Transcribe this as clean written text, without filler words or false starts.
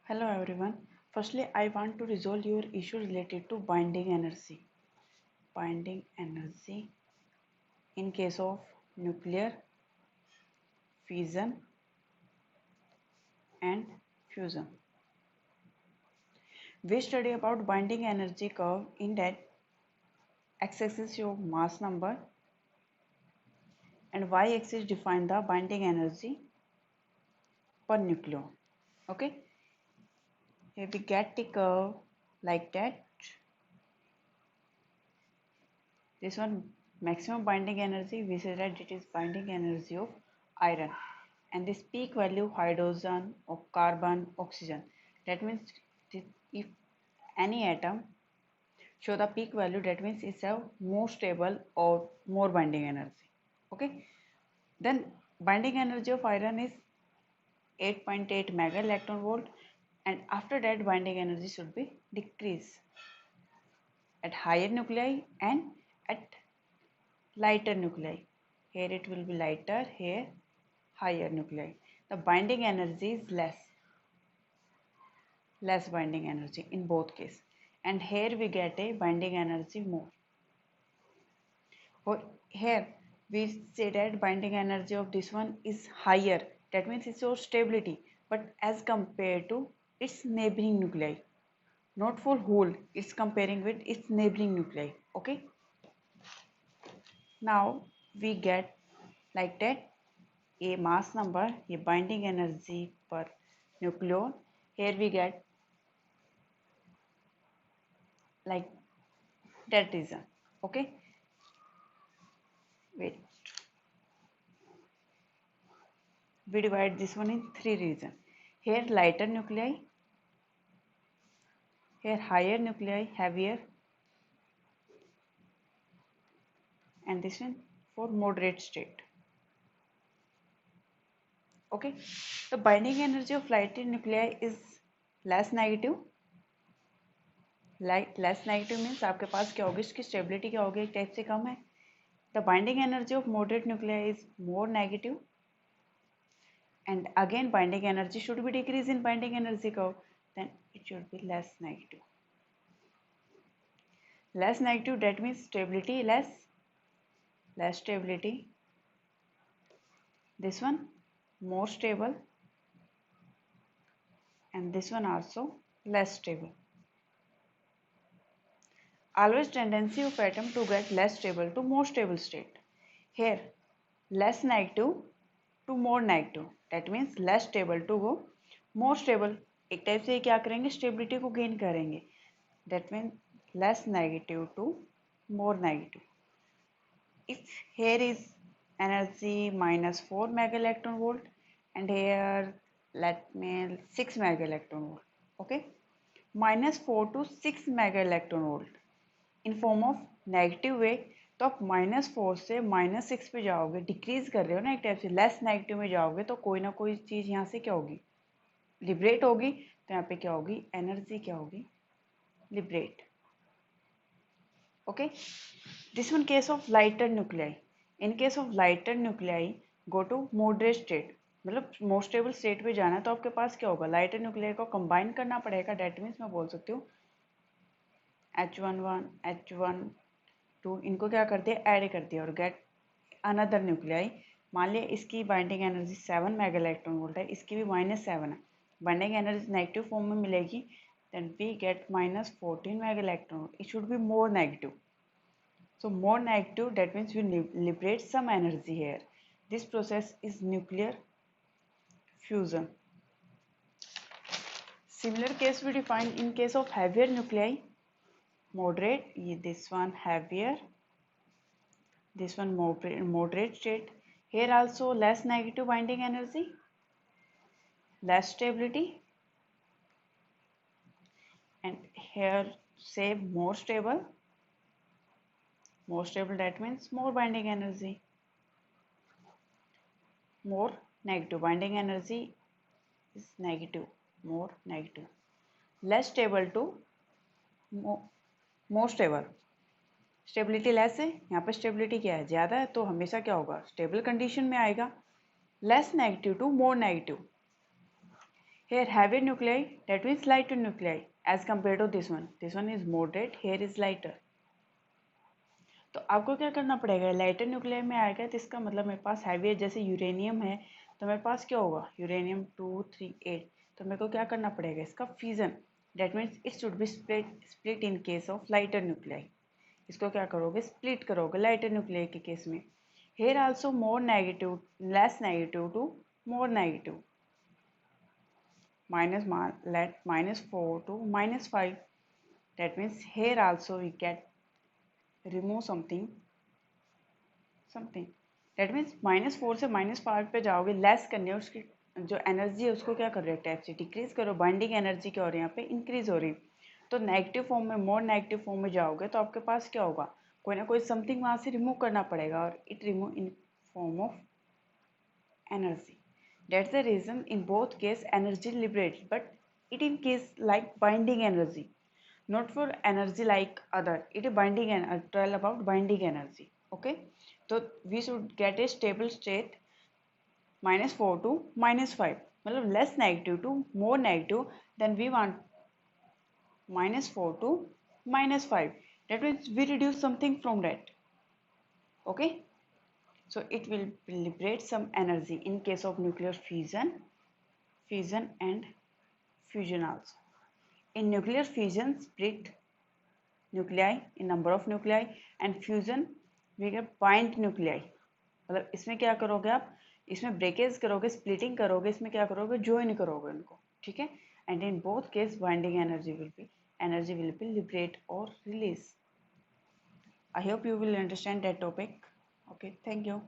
Hello everyone. Firstly, I want to resolve your issue related to binding energy. Binding energy in case of nuclear fission and fusion. We study about binding energy curve in that x-axis show mass number and y-axis define the binding energy per nucleon. Okay, here we get the curve like that. This one maximum binding energy, we say that it is binding energy of iron, and this peak value hydrogen or carbon, oxygen. That means if any atom show the peak value, that means it's a more stable or more binding energy. Okay, then binding energy of iron is 8.8 mega electron volt, and after that binding energy should be decreased at higher nuclei and at lighter nuclei. Here it will be lighter, here higher nuclei. The binding energy is less binding energy in both cases. And here we get a binding energy more. Or here we say that binding energy of this one is higher. That means it's your stability. But as compared to its neighboring nuclei. Not for whole, it's comparing with its neighboring nuclei. Okay. Now we get like that a mass number, a binding energy per nucleon. Here we get like that reason. Okay, wait, we divide this one in three regions. Here lighter nuclei, here higher nuclei, heavier, and this one for moderate state. Okay, the binding energy of lighter nuclei is less negative. Less negative means आपके पास क्या होगी, इसकी stability क्या होगी, एक type से कम है. The binding energy of moderate nuclei is more negative, and again binding energy should be decreased in binding energy curve, then it should be less negative. Less negative, that means stability less stability. This one more stable, and this one also less stable. Always tendency of atom to get less stable to more stable state. Here less negative to more negative, that means less stable to go more stable. एक type से क्या करेंगे, stability को gain करेंगे. That means less negative to more negative. If here is energy minus 4 mega electron volt and here let me 6 mega electron volt. Okay, minus 4 to 6 mega electron volt in form of negative way. तो आप -4 से -6 पे जाओगे, decrease कर रहे हो ना एक टाइप से, लेस नेगेटिव में जाओगे तो कोई ना कोई चीज़ यहाँ से क्या होगी, लिबरेट होगी. तो यहाँ पे क्या होगी, एनर्जी क्या होगी, liberate. Okay, this one case of lighter nuclei. In case of lighter nuclei go to moderate state, मतलब मोस्ट स्टेबल स्टेट पे जाना है, तो आपके पास क्या होगा, लाइटर न्यूक्लियाई को कंबाइन करना पड़ेगा. डेट मीन्स मैं बोल सकती हूँ H11 H12 इनको क्या कर दिया, ऐड कर दिया और गेट अनदर न्यूक्लियाई. मान लिया इसकी binding energy 7 mega electron volt है, इसकी भी -7 है. बाइंडिंग एनर्जी नेगेटिव फॉर्म में मिलेगी, then we get -14 mega electron volt. It should be more negative. So more negative, that means we liberate some energy here. This process is nuclear fusion. Similar case we define in case of heavier nuclei. Moderate, this one heavier, this one moderate state. Here also less negative binding energy, less stability, and here say more stable. More stable, that means more binding energy. More negative binding energy is negative, more negative. Less stable to more stable. Stability less है, यहाँ पे stability क्या है, ज़्यादा है, तो हमेशा क्या होगा, स्टेबल कंडीशन में आएगा. Less negative to more negative. Here heavier nuclei, that means lighter nuclei as compared to this one. This one is moderate, here is lighter. तो आपको क्या करना पड़ेगा, लाइटर न्यूक्लियर में आएगा तो इसका मतलब मेरे पास हैवी है, जैसे यूरेनियम है तो मेरे पास क्या होगा यूरेनियम 238, तो मेरे को क्या करना पड़ेगा इसका fusion, that means it should be split in case of lighter nuclear. इसको क्या करोगे स्प्लिट करोगे लाइटर न्यूक्लियर के केस में। Here also more negative less negative to more negative, -4 to -5, that means here also we get remove something, that means -4 से -5 पे जाओगे, less करने है उसकी जो एनर्जी है उसको क्या कर रहे हो टैप से डिक्रीज करो, बाइंडिंग एनर्जी क्या हो रही है यहाँ पे इंक्रीज हो रही। तो नेगेटिव फॉर्म में मोर नेगेटिव फॉर्म में जाओगे तो आपके पास क्या होगा, कोई ना कोई समथिंग वहाँ से रिमूव करना पड़ेगा और it remove in form of energy. That's the reason in both case energy liberates, but it in case like binding energy, not for energy like other. It is binding and tell about binding energy. Okay, so we should get a stable state -4 to -5. मतलब less negative to more negative. Then we want -4 to -5. That means we reduce something from that. Okay. So it will liberate some energy in case of nuclear fission and fusion also. In nuclear fission, split nuclei in number of nuclei, and fusion we get bind nuclei. मतलब इसमें क्या करोगे आप, इसमें breakage करोगे, splitting करोगे, इसमें क्या करोगे ज्वाइन करोगे उनको, ठीक है। And in both case binding energy will be liberate और release. I hope you will understand that topic. Okay, thank you.